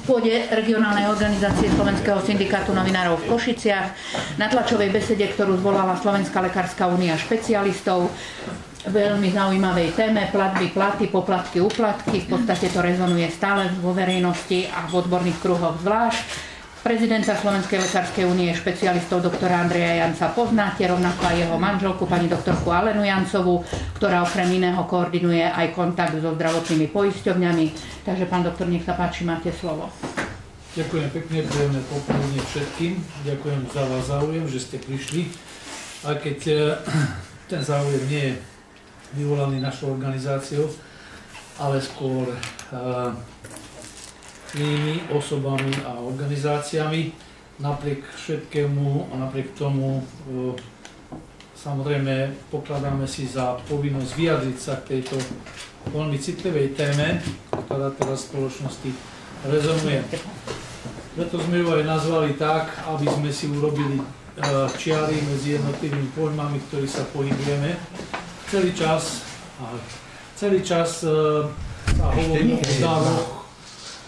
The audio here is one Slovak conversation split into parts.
pôde regionálnej organizácie Slovenského syndikátu novinárov v Košiciach na tlačovej besede, ktorú zvolala Slovenská lekárska únia špecialistov, veľmi zaujímavej téme platby, platy, poplatky, úplatky. V podstate to rezonuje stále vo verejnosti a v odborných kruhoch zvlášť. Prezidenta Slovenskej lekárskej únie špecialistov doktora Andreja Janca poznáte, rovnako aj jeho manželku, pani doktorku Alenu Jancovú, ktorá okrem iného koordinuje aj kontakt so zdravotnými poisťovňami. Takže pán doktor, nech sa páči, máte slovo. Ďakujem pekne, príjemné popoludne všetkým. Ďakujem za vás záujem, že ste prišli. Aj keď ten záujem nie je vyvolaný našou organizáciou, ale skôr inými osobami a organizáciami. Napriek všetkému a napriek tomu samozrejme pokladáme si za povinnosť vyjadriť sa k tejto veľmi citlivej téme, ktorá teraz v spoločnosti rezonuje. Preto sme ju aj nazvali tak, aby sme si urobili čiary medzi jednotlivými pojmami, v ktorých sa pohybujeme. Celý čas sa hovorí o daroch,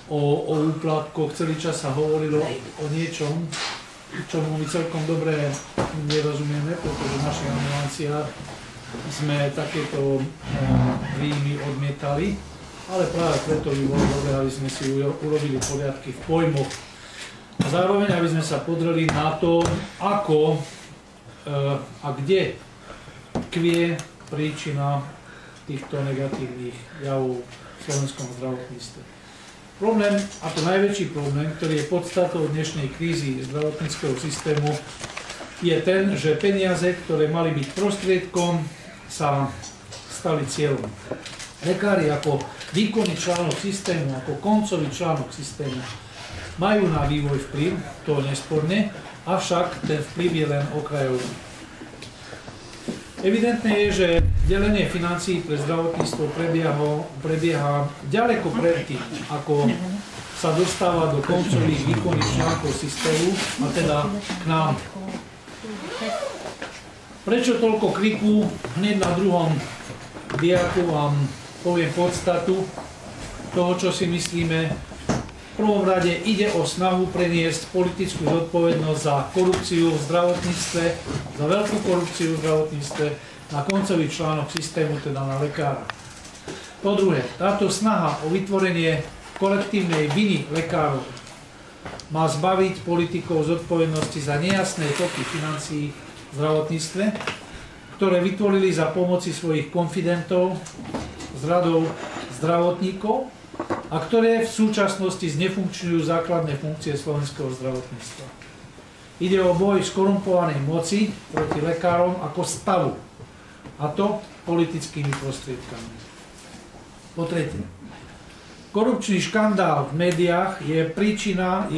o úplatkoch, celý čas sa hovorilo o niečom, čomu my celkom dobre nerozumieme, pretože v našich ambulanciách sme takéto výjimy odmietali, ale práve preto by bolo dobré, aby sme si urobili poriadky v pojmoch. A zároveň, aby sme sa pozreli na to, ako a kde tkvie príčina týchto negatívnych javov v slovenskom zdravotníctve. Problém, a to najväčší problém, ktorý je podstatou dnešnej krízy zdravotníckeho systému, je ten, že peniaze, ktoré mali byť prostriedkom, sa stali cieľom. Lekári ako výkonný článok systému, ako koncový článok systému, majú na vývoj vplyv, to nesporne, avšak ten vplyv je len okrajový. Evidentné je, že delenie financií pre zdravotníctvo prebieha ďaleko predtým, ako sa dostáva do koncových výkonných článkov systému, a teda k nám. Prečo toľko kriku? Hneď na druhom diaku vám poviem podstatu toho, čo si myslíme. V prvom rade ide o snahu preniesť politickú zodpovednosť za korupciu v zdravotníctve, za veľkú korupciu v zdravotníctve na koncový článok systému, teda na lekára. Po druhé, táto snaha o vytvorenie kolektívnej viny lekárov má zbaviť politikov zodpovednosti za nejasné toky financií v zdravotníctve, ktoré vytvorili za pomoci svojich konfidentov s radou zdravotníkov a ktoré v súčasnosti znefunkčňujú základné funkcie slovenského zdravotníctva. Ide o boj skorumpovanej moci proti lekárom ako stavu, a to politickými prostriedkami. Po tretie, korupčný škandál v médiách je príčina,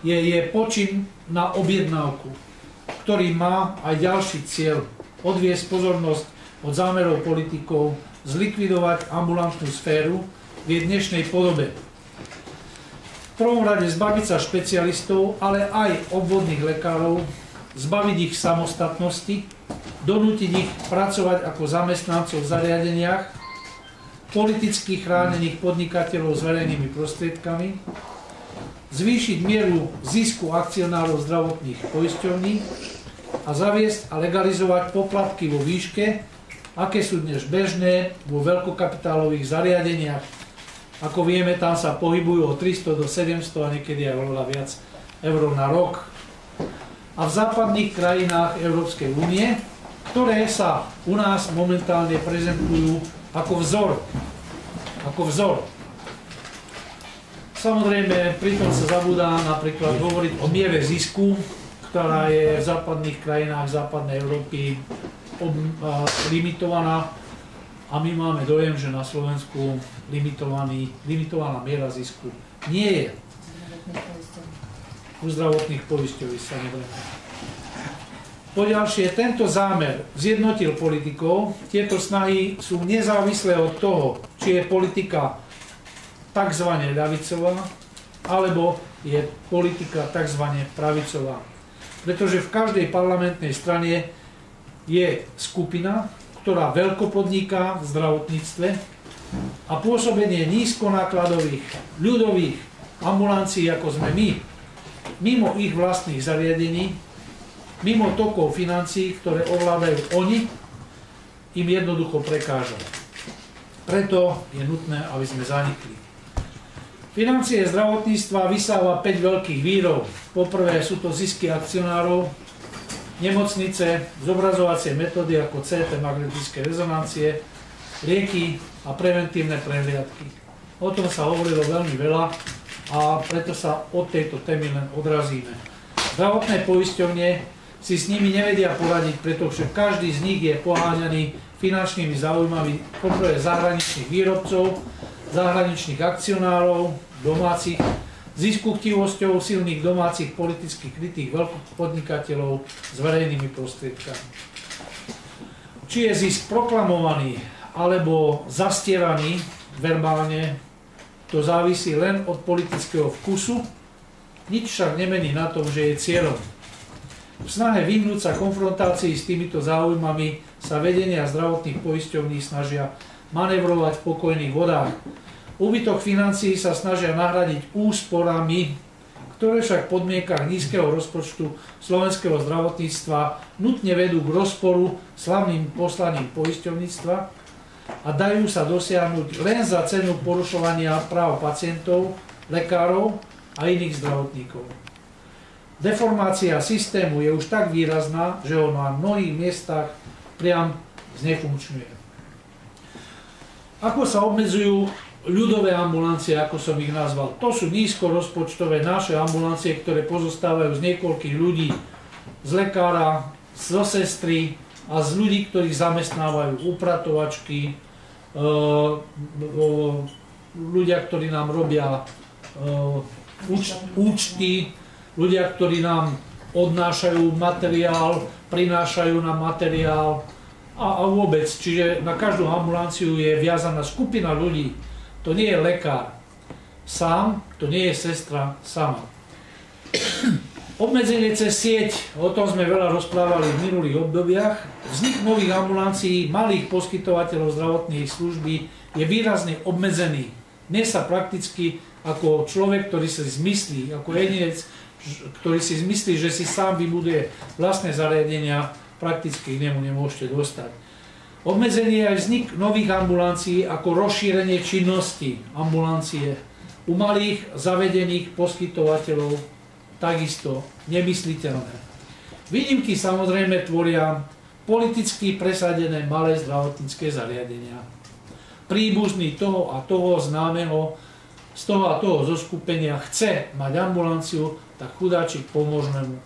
je počin na objednávku, ktorý má aj ďalší cieľ: odviesť pozornosť od zámerov politikov zlikvidovať ambulantnú sféru v jej dnešnej podobe. V prvom rade zbaviť sa špecialistov, ale aj obvodných lekárov, zbaviť ich samostatnosti, donútiť ich pracovať ako zamestnancov v zariadeniach, politicky chránených podnikateľov s verejnými prostriedkami, zvýšiť mieru zisku akcionárov zdravotných poisťovní a zaviesť a legalizovať poplatky vo výške, aké sú dnes bežné vo veľkokapitálových zariadeniach. Ako vieme, tam sa pohybujú od 300 do 700 a niekedy aj oveľa viac eur na rok. A v západných krajinách Európskej únie, ktoré sa u nás momentálne prezentujú ako vzor. Samozrejme, pritom sa zabúda napríklad hovoriť o miere zisku, ktorá je v západných krajinách západnej Európy limitovaná, a my máme dojem, že na Slovensku limitovaná miera zisku nie je. U zdravotných poisťoví samozrejme. Poďalšie, tento zámer zjednotil politikov. Tieto snahy sú nezávislé od toho, či je politika tzv. ľavicová, alebo je politika tzv. pravicová. Pretože v každej parlamentnej strane je skupina, ktorá veľkopodniká v zdravotníctve, a pôsobenie nízkonákladových, ľudových ambulancií, ako sme my, mimo ich vlastných zariadení, mimo tokov financií, ktoré ovládajú oni, im jednoducho prekáža. Preto je nutné, aby sme zanikli. Financie zdravotníctva vysáva 5 veľkých vírov. Poprvé sú to zisky akcionárov, nemocnice, zobrazovacie metódy ako CT, magnetické rezonancie, lieky a preventívne prehliadky. O tom sa hovorilo veľmi veľa a preto sa od tejto témy len odrazíme. Zdravotné poisťovne si s nimi nevedia poradiť, pretože každý z nich je poháňaný finančnými záujmami poprvé zahraničných výrobcov, zahraničných akcionárov, domácich, ziskuchtivosťou silných domácich politicky krytých veľkopodnikateľov s verejnými prostriedkami. Či je zisk proklamovaný alebo zastieraný verbálne, to závisí len od politického vkusu, nič však nemení na tom, že je cieľom. V snahe vyhnúť sa konfrontácii s týmito záujmami sa vedenia zdravotných poisťovní snažia manevrovať v pokojných vodách. Úbytok financií sa snažia nahradiť úsporami, ktoré však v podmienkach nízkeho rozpočtu slovenského zdravotníctva nutne vedú k rozporu s hlavným poslaním poisťovníctva a dajú sa dosiahnuť len za cenu porušovania práv pacientov, lekárov a iných zdravotníkov. Deformácia systému je už tak výrazná, že ho na mnohých miestach priam znefunkčňuje. Ako sa obmedzujú ľudové ambulancie, ako som ich nazval? To sú nízkorozpočtové naše ambulancie, ktoré pozostávajú z niekoľkých ľudí, z lekára, zo sestry a z ľudí, ktorí zamestnávajú upratovačky, ľudia, ktorí nám robia účty, ľudia, ktorí nám odnášajú materiál, prinášajú nám materiál a vôbec. Čiže na každú ambulanciu je viazaná skupina ľudí. To nie je lekár sám, to nie je sestra sama. Obmedzenie cez sieť, o tom sme veľa rozprávali v minulých obdobiach. Vznik nových ambulancií, malých poskytovateľov zdravotnej služby je výrazne obmedzený. Dnes sa prakticky ako človek, ktorý si zmyslí, ako jedinec, ktorý si zmyslí, že si sám vybuduje vlastné zariadenia, prakticky k nemu nemôžete dostať. Obmedzený je aj vznik nových ambulancií ako rozšírenie činnosti ambulancie. U malých zavedených poskytovateľov takisto nemysliteľné. Výnimky samozrejme tvoria politicky presadené malé zdravotnícke zariadenia. Príbuzný toho a toho známeho z toho a toho zoskupenia chce mať ambulanciu, tak chudáčik pomôžme mu.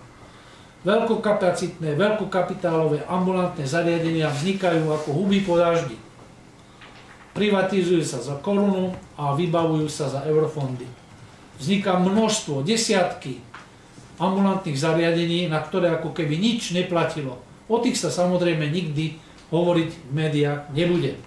Veľkokapacitné, veľkokapitálové ambulantné zariadenia vznikajú ako huby po daždi. Privatizujú sa za korunu a vybavujú sa za eurofondy. Vzniká množstvo, desiatky ambulantných zariadení, na ktoré ako keby nič neplatilo. O tých sa samozrejme nikdy hovoriť v médiách nebude.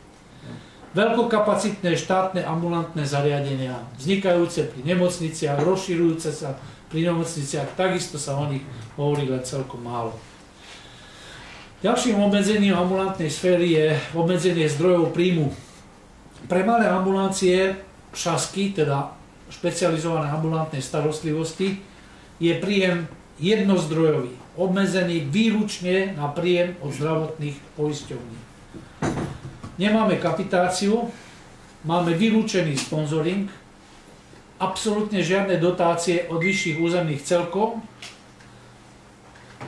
Veľkokapacitné štátne ambulantné zariadenia, vznikajúce pri nemocniciach, rozširujúce sa pri nemocniciach, takisto sa o nich hovorí len celkom málo. Ďalším obmedzením ambulantnej sféry je obmedzenie zdrojov príjmu. Pre malé ambulancie, šasky, teda špecializované ambulantnej starostlivosti, je príjem jednozdrojový, obmedzený výlučne na príjem od zdravotných poisťovní. Nemáme kapitáciu, máme vylúčený sponzoring, absolútne žiadne dotácie od vyšších územných celkov,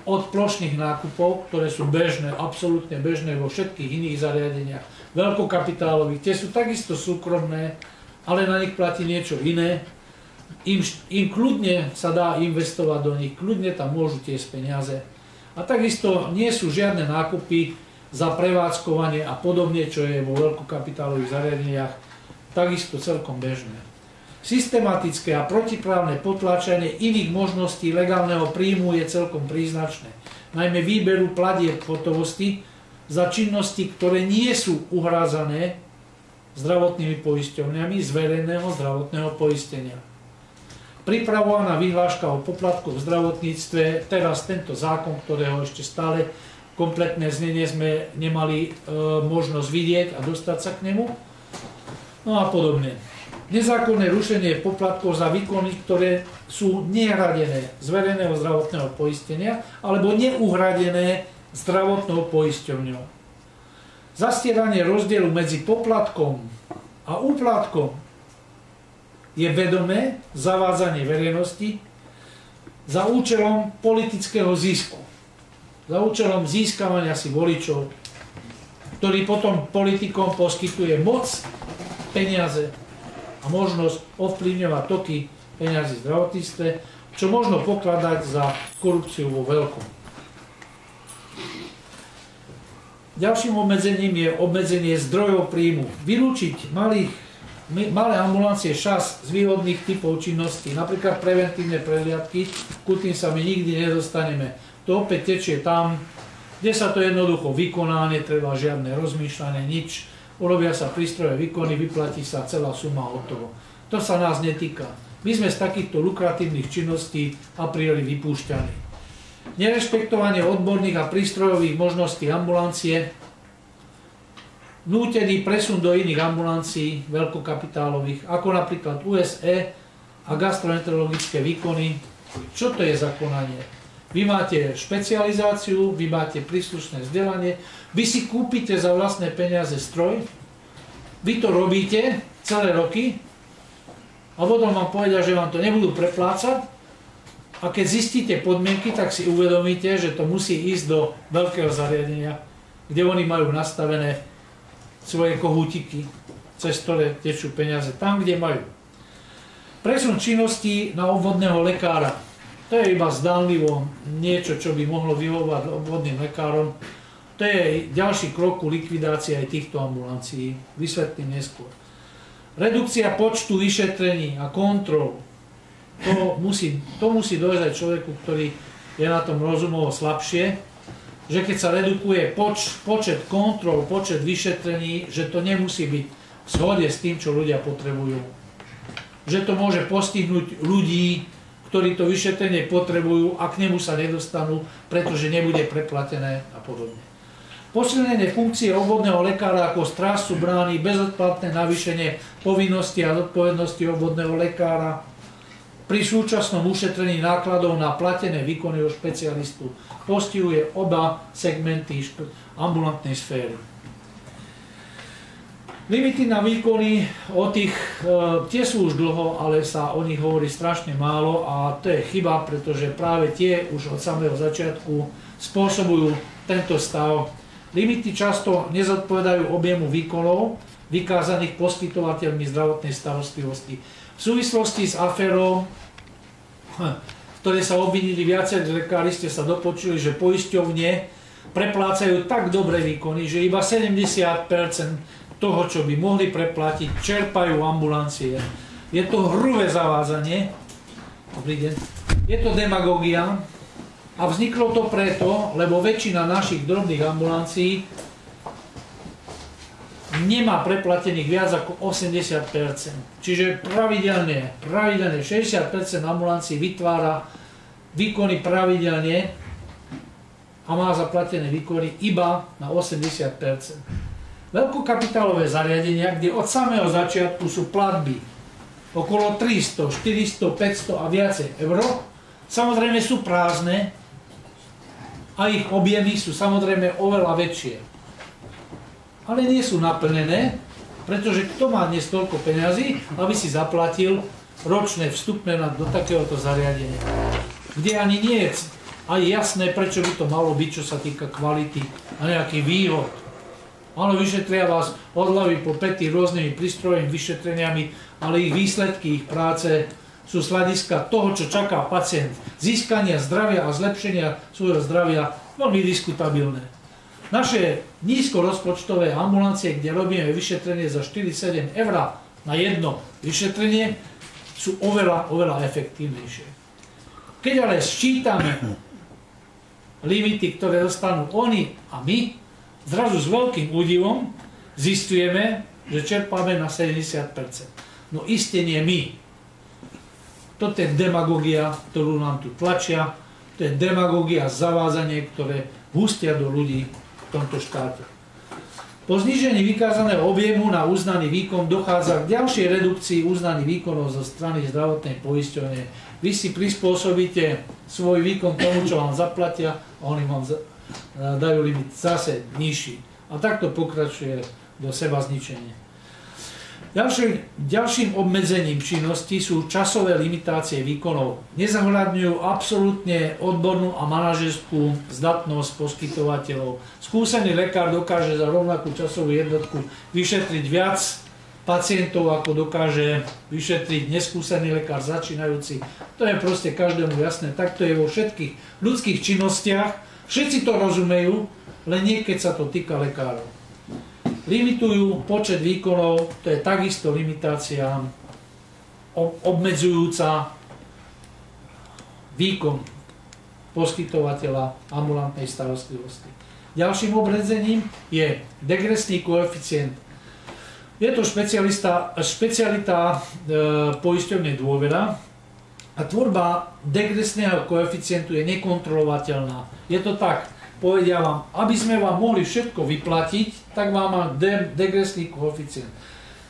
od plošných nákupov, ktoré sú bežné, absolútne bežné vo všetkých iných zariadeniach, veľkokapitálových, tie sú takisto súkromné, ale na nich platí niečo iné. Im kľudne sa dá investovať do nich, kľudne tam môžu tiesť peniaze. A takisto nie sú žiadne nákupy za prevádzkovanie a podobne, čo je vo veľkokapitálových zariadeniach, takisto celkom bežné. Systematické a protiprávne potláčanie iných možností legálneho príjmu je celkom príznačné. Najmä výberu platieb hotovosti za činnosti, ktoré nie sú uhrázané zdravotnými poisťovňami z verejného zdravotného poistenia. Pripravovaná vyhláška o poplatkoch v zdravotníctve, teraz tento zákon, ktorého ešte stále kompletné znenie sme nemali možnosť vidieť a dostať sa k nemu, no a podobne. nezákonné rušenie poplatkov za výkony, ktoré sú nehradené z verejného zdravotného poistenia alebo neuhradené zdravotnou poisťovňou. Zastieranie rozdielu medzi poplatkom a úplatkom je vedomé zavádzanie verejnosti za účelom politického zisku, za účelom získavania si voličov, ktorý potom politikom poskytuje moc, peniaze a možnosť ovplyvňovať toky peňazí v zdravotníctve, čo možno pokladať za korupciu vo veľkom. Ďalším obmedzením je obmedzenie zdrojov príjmu. Vylúčiť malé ambulancie ŠAS z výhodných typov činností, napríklad preventívne prehliadky, ku tým sa my nikdy nedostaneme. To opäť tečie tam, kde sa to jednoducho vykoná, netreba žiadne rozmýšľanie, nič. Urobia sa prístrojové výkony, vyplatí sa celá suma hotovo. To sa nás netýka. My sme z takýchto lukratívnych činností a priori vypúšťaní. Nerešpektovanie odborných a prístrojových možností ambulancie, nútený presun do iných ambulancií veľkokapitálových, ako napríklad USE a gastroenterologické výkony. Čo to je za konanie? Vy máte špecializáciu, vy máte príslušné vzdelanie, vy si kúpite za vlastné peniaze stroj, vy to robíte celé roky a potom vám povedia, že vám to nebudú preplácať a keď zistíte podmienky, tak si uvedomíte, že to musí ísť do veľkého zariadenia, kde oni majú nastavené svoje kohútiky, cez ktoré tečú peniaze tam, kde majú. Presun činností na obvodného lekára. To je iba zdánlivo niečo, čo by mohlo vyhovovať obvodným lekárom. To je ďalší krok ku likvidácii aj týchto ambulancií. Vysvetlím neskôr. Redukcia počtu vyšetrení a kontrol. To musí dojsť aj človeku, ktorý je na tom rozumovo slabšie, že keď sa redukuje počet kontrol, počet vyšetrení, že to nemusí byť v zhode s tým, čo ľudia potrebujú. Že to môže postihnúť ľudí, ktorí to vyšetrenie potrebujú a k nemu sa nedostanú, pretože nebude preplatené a podobne. Posilnenie funkcie obvodného lekára ako strážcu brány, bezodplatné navýšenie povinnosti a zodpovednosti obvodného lekára pri súčasnom ušetrení nákladov na platené výkony od špecialistu postihuje oba segmenty ambulantnej sféry. Limity na výkony, tie sú už dlho, ale sa o nich hovorí strašne málo a to je chyba, pretože práve tie už od samého začiatku spôsobujú tento stav. Limity často nezodpovedajú objemu výkonov vykázaných poskytovateľmi zdravotnej starostlivosti. V súvislosti s aférou, v ktorej sa obvinili viacerí lekári, ste sa dopočuli, že poisťovne preplácajú tak dobré výkony, že iba 70% toho, čo by mohli preplatiť, čerpajú ambulancie. Je to hrubé zavádzanie, je to demagógia a vzniklo to preto, lebo väčšina našich drobných ambulancií nemá preplatených viac ako 80%. Čiže pravidelne 60% ambulancií vytvára výkony pravidelne a má zaplatené výkony iba na 80%. Veľkokapitálové zariadenia, kde od samého začiatku sú platby okolo 300, 400, 500 a viacej eur, samozrejme sú prázdne a ich objemy sú samozrejme oveľa väčšie. Ale nie sú naplnené, pretože kto má dnes toľko peňazí, aby si zaplatil ročné vstupné do takéhoto zariadenia, kde ani nie je aj jasné, prečo by to malo byť, čo sa týka kvality a nejakých výhod. Áno, vyšetria vás od hlavy po päty rôznymi prístrojovými vyšetreniami, ale ich výsledky, ich práce sú z hľadiska toho, čo čaká pacient, získania zdravia a zlepšenia svojho zdravia veľmi diskutabilné. Naše nízkorozpočtové ambulancie, kde robíme vyšetrenie za 4-7 eur na jedno vyšetrenie, sú oveľa efektívnejšie. Keď ale sčítame limity, ktoré dostanú oni a my, zrazu s veľkým údivom zistujeme, že čerpáme na 70%. No iste nie my. Toto je demagógia, ktorú nám tu tlačia, to je demagógia, zavádzanie, ktoré hustia do ľudí v tomto štáte. Po znížení vykázaného objemu na uznaný výkon dochádza k ďalšej redukcii uznaných výkonov zo strany zdravotnej poisťovne. Vy si prispôsobíte svoj výkon tomu, čo vám zaplatia a oni vám dajú limit zase nižší. A takto pokračuje do seba zničenia. Ďalším obmedzením činnosti sú časové limitácie výkonov. Nezohľadňujú absolútne odbornú a manažerskú zdatnosť poskytovateľov. Skúsený lekár dokáže za rovnakú časovú jednotku vyšetriť viac pacientov, ako dokáže vyšetriť neskúsený lekár začínajúci. To je proste každému jasné. Takto je vo všetkých ľudských činnostiach. Všetci to rozumejú, len nie keď sa to týka lekárov. Limitujú počet výkonov, to je takisto limitácia obmedzujúca výkon poskytovateľa ambulantnej starostlivosti. Ďalším obmedzením je degresný koeficient. Je to špecialita poisťovnej Dôvera a tvorba degresného koeficientu je nekontrolovateľná. Je to tak, povedia vám, aby sme vám mohli všetko vyplatiť, tak vám má degresný koeficient.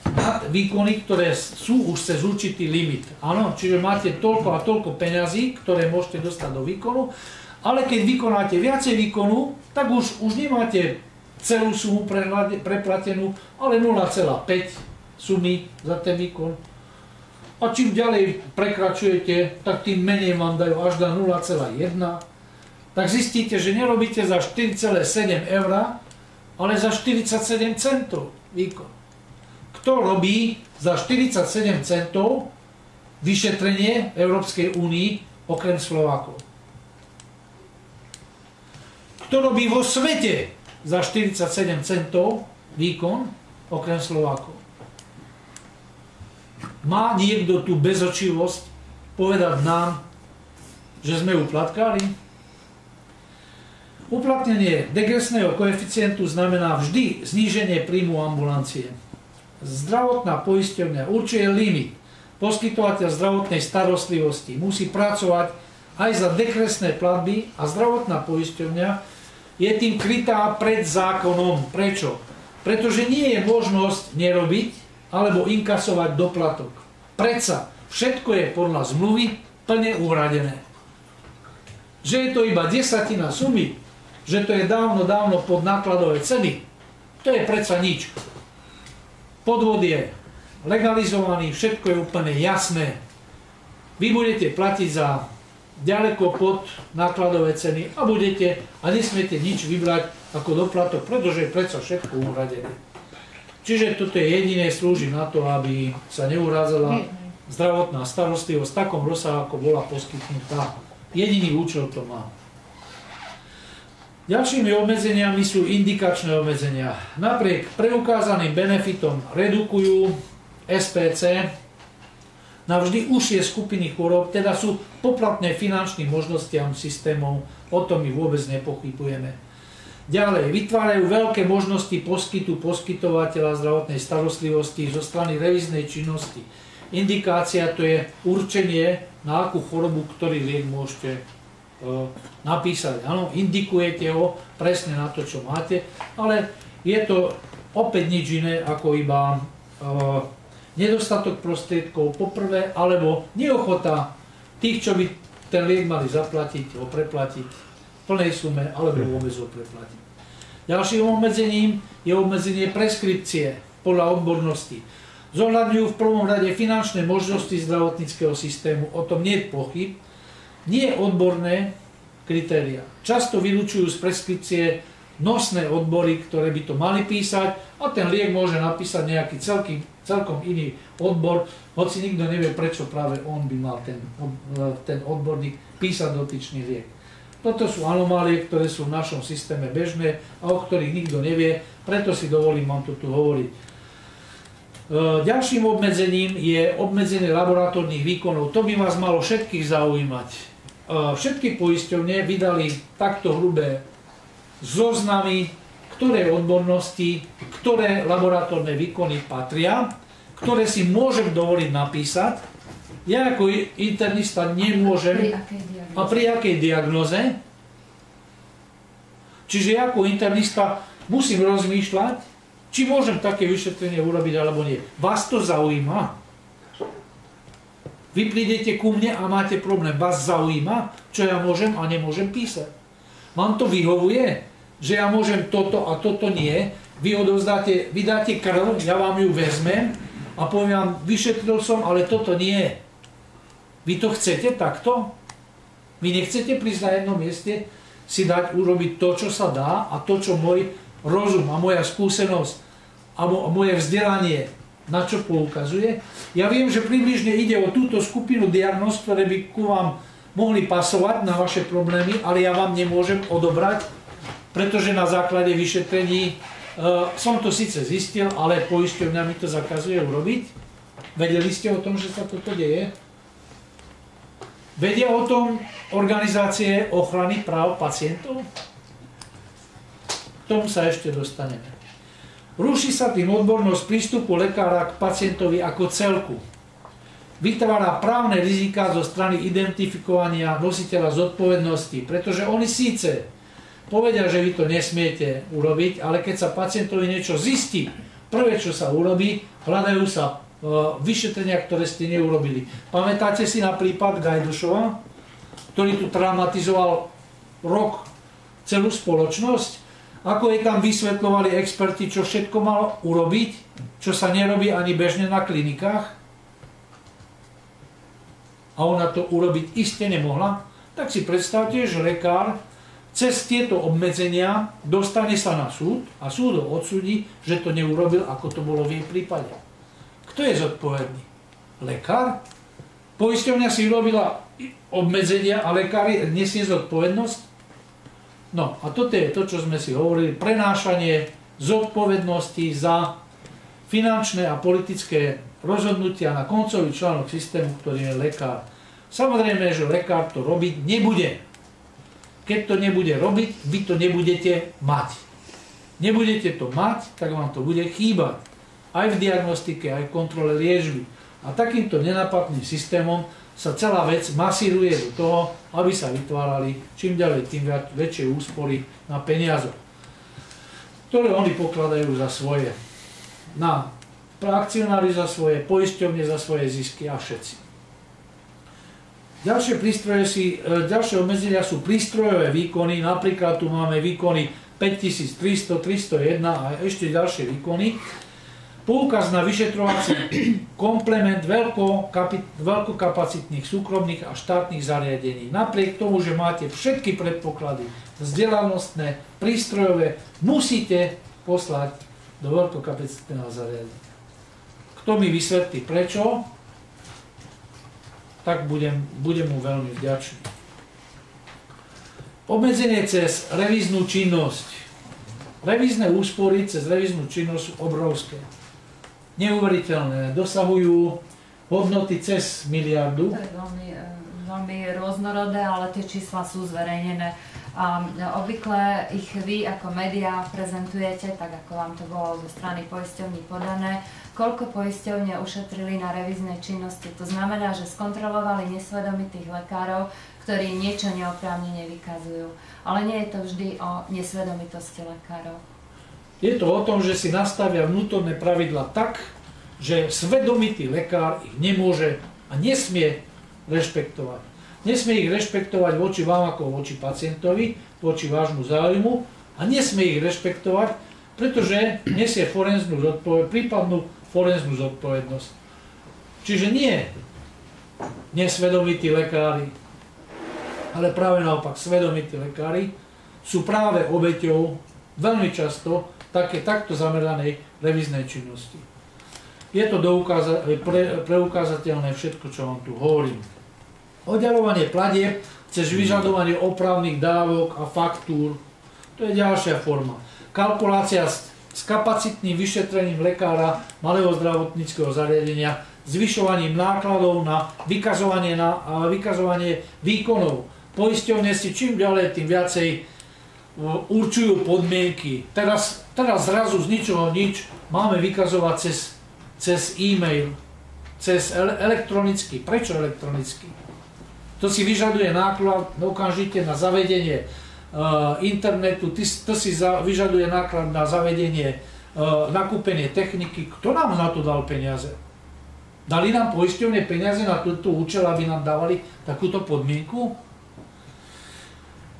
Nad výkony, ktoré sú už cez určitý limit. Áno, čiže máte toľko a toľko peňazí, ktoré môžete dostať do výkonu, ale keď vykonáte viacej výkonu, tak už nemáte celú sumu preplatenú, ale 0,5 sumy za ten výkon. A čím ďalej prekračujete, tak tým menej vám dajú až na 0,1. Tak zistíte, že nerobíte za 4,7 eur, ale za 47 centov výkon. Kto robí za 47 centov vyšetrenie Európskej únii okrem Slovákov? Kto robí vo svete za 47 centov výkon okrem Slovákov? Má niekto tú bezočivosť povedať nám, že sme uplatkári? Uplatnenie degresného koeficientu znamená vždy zníženie príjmu ambulancie. Zdravotná poisťovňa určuje limit. Poskytovateľ zdravotnej starostlivosti musí pracovať aj za degresné platby a zdravotná poisťovňa je tým krytá pred zákonom. Prečo? Pretože nie je možnosť nerobiť alebo inkasovať doplatok. Predsa všetko je podľa zmluvy plne uhradené. Že je to iba desatina sumy, že to je dávno pod nákladové ceny, to je predsa nič. Podvod je legalizovaný, všetko je úplne jasné. Vy budete platiť za ďaleko pod nákladové ceny a nesmiete nič vybrať ako doplatok, pretože je predsa všetko uhradené. Čiže toto je jediné, slúži na to, aby sa neuhrádzala zdravotná starostlivosť v takom rozsahu, ako bola poskytnutá. Jediný účel to má. Ďalšími obmedzeniami sú indikačné obmedzenia. Napriek preukázaným benefitom redukujú SPC na vždy užšie skupiny chorôb, teda sú poplatné finančným možnostiam systémov, o tom my vôbec nepochybujeme. Ďalej, vytvárajú veľké možnosti poskytu poskytovateľa zdravotnej starostlivosti zo strany revíznej činnosti. Indikácia to je určenie, na akú chorobu ktorý liek môžete napísať. Áno, indikujete ho presne na to, čo máte, ale je to opäť nič iné ako iba nedostatok prostriedkov poprvé, alebo neochota tých, čo by ten liek mali zaplatiť, ho preplatiť v plnej sume, alebo vôbec ho preplatiť. Ďalším obmedzením je obmedzenie preskripcie podľa odbornosti. Zohľadňujú v prvom rade finančné možnosti zdravotníckeho systému, o tom nie je pochyb, nie odborné kritéria. Často vylúčujú z preskripcie nosné odbory, ktoré by to mali písať, a ten liek môže napísať nejaký celkom iný odbor, hoci nikto nevie, prečo práve on by mal ten odborník písať dotyčný liek. Toto sú anomálie, ktoré sú v našom systéme bežné a o ktorých nikto nevie, preto si dovolím vám to tu hovoriť. Ďalším obmedzením je obmedzenie laboratórnych výkonov. To by vás malo všetkých zaujímať. Všetky poisťovne vydali takto hrubé zoznamy, ktoré odbornosti, ktoré laboratórne výkony patria, ktoré si môžem dovoliť napísať. Ja ako internista nemôžem. A pri akej diagnoze? Čiže ja ako internista musím rozmýšľať, či môžem také vyšetrenie urobiť alebo nie. Vás to zaujíma? Vy prídete ku mne a máte problém. Vás zaujíma, čo ja môžem a nemôžem písať? Vám to vyhovuje, že ja môžem toto a toto nie? Vy dáte krv, ja vám ju vezmem a poviem vám, vyšetril som, ale toto nie. Vy to chcete takto? Vy nechcete prísť na jednom mieste si dať urobiť to, čo sa dá a to, čo môj rozum a moja skúsenosť a moje vzdelanie na čo poukazuje. Ja viem, že približne ide o túto skupinu diagnóz, ktoré by ku vám mohli pasovať na vaše problémy, ale ja vám nemôžem odobrať, pretože na základe vyšetrení som to síce zistil, ale poisťovňa mi to zakazuje urobiť. Vedeli ste o tom, že sa toto deje? Vedia o tom organizácie ochrany práv pacientov? K tomu sa ešte dostaneme. Ruší sa tým odbornosť prístupu lekára k pacientovi ako celku. Vytvára právne rizika zo strany identifikovania nositeľa zodpovednosti, pretože oni síce povedia, že vy to nesmiete urobiť, ale keď sa pacientovi niečo zistí, prvé, čo sa urobí, hľadajú sa vyšetrenia, ktoré ste neurobili. Pamätáte si na prípad Gajdušova, ktorý tu traumatizoval rok celú spoločnosť? Ako jej tam vysvetľovali experti, čo všetko mal urobiť, čo sa nerobí ani bežne na klinikách? A ona to urobiť iste nemohla? Tak si predstavte, že lekár cez tieto obmedzenia dostane sa na súd a súd ho odsúdi, že to neurobil, ako to bolo v jej prípade. Kto je zodpovedný? Lekár? Poisťovňa si robila obmedzenia a lekár nesie zodpovednosť? No a toto je to, čo sme si hovorili, prenášanie zodpovednosti za finančné a politické rozhodnutia na koncový článok systému, ktorý je lekár. Samozrejme, že lekár to robiť nebude. Keď to nebude robiť, vy to nebudete mať. Nebudete to mať, tak vám to bude chýbať. Aj v diagnostike, aj v kontrole liečby. A takýmto nenápadným systémom sa celá vec masíruje do toho, aby sa vytvárali čím ďalej tým väčšie úspory na peniazoch, ktoré oni pokladajú za svoje. Na akcionári za svoje, poisťovne za svoje zisky a všetci. Ďalšie obmedzenia sú prístrojové výkony, napríklad tu máme výkony 5300, 301 a ešte ďalšie výkony. Poukaz na vyšetrovací komplement veľkokapacitných súkromných a štátnych zariadení. Napriek tomu, že máte všetky predpoklady vzdelanostné, prístrojové, musíte poslať do veľkokapacitného zariadenia. Kto mi vysvetlí prečo, tak budem mu veľmi vďačný. Obmedzenie cez revíznu činnosť. Revízne úspory cez revíznu činnosť sú obrovské. Neuveriteľné. Dosahujú hodnoty cez miliardu. To je veľmi rôznorodé, ale tie čísla sú zverejnené. Obvykle ich vy ako médiá prezentujete, tak ako vám to bolo zo strany poisťovní podané. Koľko poisťovne ušetrili na revíznej činnosti? To znamená, že skontrolovali nesvedomitých lekárov, ktorí niečo neoprávnene vykazujú. Ale nie je to vždy o nesvedomitosti lekárov. Je to o tom, že si nastavia vnútorné pravidlá tak, že svedomitý lekár ich nemôže a nesmie rešpektovať. Nesmie ich rešpektovať voči vám ako voči pacientovi, voči vášmu záujmu a nesmie ich rešpektovať, pretože nesie prípadnú forenznú zodpovednosť. Čiže nie nesvedomití lekári, ale práve naopak svedomití lekári sú práve obeťou veľmi často takto zameranej revíznej činnosti. Je to preukázateľné všetko, čo vám tu hovorím. Oddeľovanie platieb cez vyžadovanie opravných dávok a faktúr, to je ďalšia forma. Kalkulácia s kapacitným vyšetrením lekára malého zdravotníckeho zariadenia, zvyšovaním nákladov na vykazovanie výkonov. Poisťovne si čím ďalej, tým viacej určujú podmienky. Teraz zrazu z ničoho nič máme vykazovať cez e-mail, cez elektronicky. Prečo elektronicky? To si vyžaduje náklad okamžite na zavedenie internetu, to si vyžaduje náklad na zavedenie nakúpenie techniky. Kto nám na to dal peniaze? Dali nám poisťovne peniaze na túto účel, aby nám dávali takúto podmienku?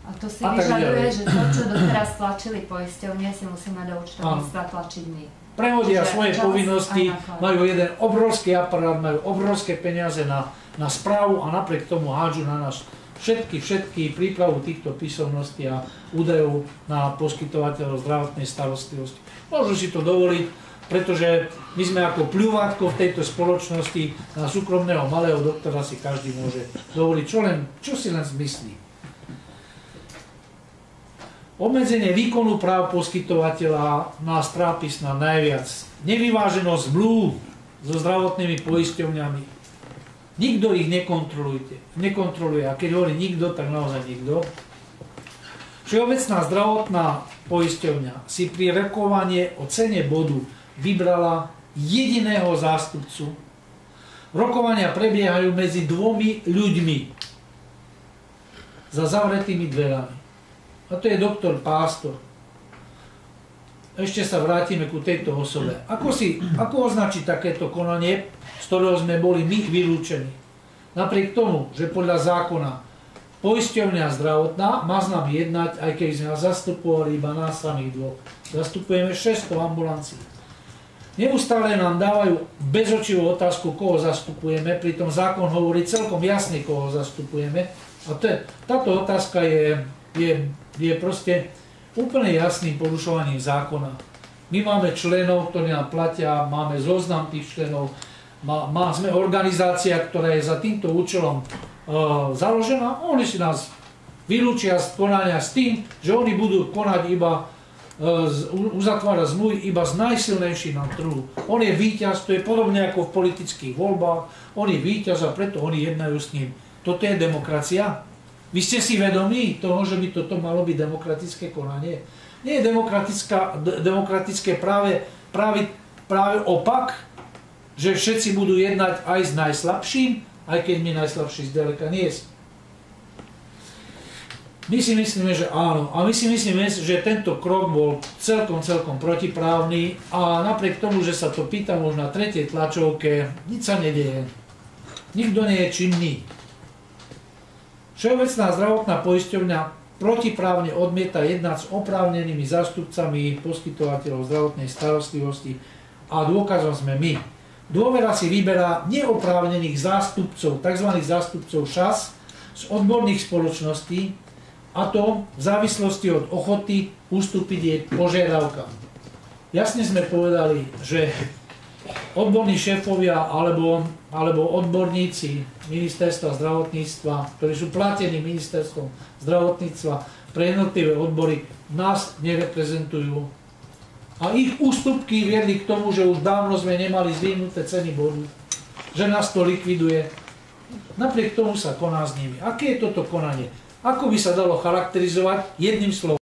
A to si vyžaduje, že to, čo doteraz tlačili poisťovne, si musíme do účtovníctva tlačiť my. Prehodia svoje povinnosti, majú jeden obrovský aparát, majú obrovské peniaze na správu a napriek tomu hádžu na nás všetky prípravu týchto písomností a údajov na poskytovateľov zdravotnej starostlivosti. Môžu si to dovoliť, pretože my sme ako pľúvatko v tejto spoločnosti na súkromného malého doktora si každý môže dovoliť, čo si len zmyslí. Obmedzenie výkonu práv poskytovateľa nás trápi snad najviac. Nevyváženosť zmluv so zdravotnými poisťovňami. Nikto ich nekontroluje. A keď hovorí nikto, tak naozaj nikto. Všeobecná zdravotná poisťovňa si pri rokovanie o cene bodu vybrala jediného zástupcu. Rokovania prebiehajú medzi dvomi ľuďmi za zavretými dverami. A to je doktor Pástor. Ešte sa vrátime ku tejto osobe. Ako označiť takéto konanie, z ktorého sme boli my vylúčení? Napriek tomu, že podľa zákona poisťovňa zdravotná má s nami jednať, aj keď sme zastupovali iba nás samých dvoch. Zastupujeme 600 ambulancií. Neustále nám dávajú bezočivú otázku, koho zastupujeme, pritom zákon hovorí celkom jasne, koho zastupujeme. A táto otázka je proste úplne jasným porušovaním zákona. My máme členov, ktorí nám platia, máme zoznam tých členov, sme organizácia, ktorá je za týmto účelom založená. Oni si nás vylúčia z konania s tým, že oni budú konať iba, uzatvárať zmluvy iba s najsilnejším na trhu. On je víťaz, to je podobne ako v politických voľbách, on je víťaz a preto oni jednajú s ním. Toto je demokracia? Vy ste si vedomí toho, že by toto malo byť demokratické konanie? Nie je demokratické práve opak, že všetci budú jednať aj s najslabším, aj keď my najslabší zďaleka nie sme. My si myslíme, že áno. A my si myslíme, že tento krok bol celkom protiprávny a napriek tomu, že sa to pýta možno na tretej tlačovke, nič sa nedieje. Nikto nie je činný. Všeobecná zdravotná poisťovňa protiprávne odmieta jednať s oprávnenými zástupcami poskytovateľov zdravotnej starostlivosti a dôkazom sme my. Dôvera si vyberá neoprávnených zástupcov, tzv. Zástupcov ŠAS z odborných spoločností, a to v závislosti od ochoty ustúpiť jej požiadavkám. Jasne sme povedali, že odborní šéfovia alebo odborníci ministerstva zdravotníctva, ktorí sú platení ministerstvom zdravotníctva pre jednotlivé odbory, nás nereprezentujú. A ich ústupky viedli k tomu, že už dávno sme nemali zdvihnuté ceny bodu, že nás to likviduje. Napriek tomu sa koná s nimi. Aké je toto konanie? Ako by sa dalo charakterizovať jedným slovom?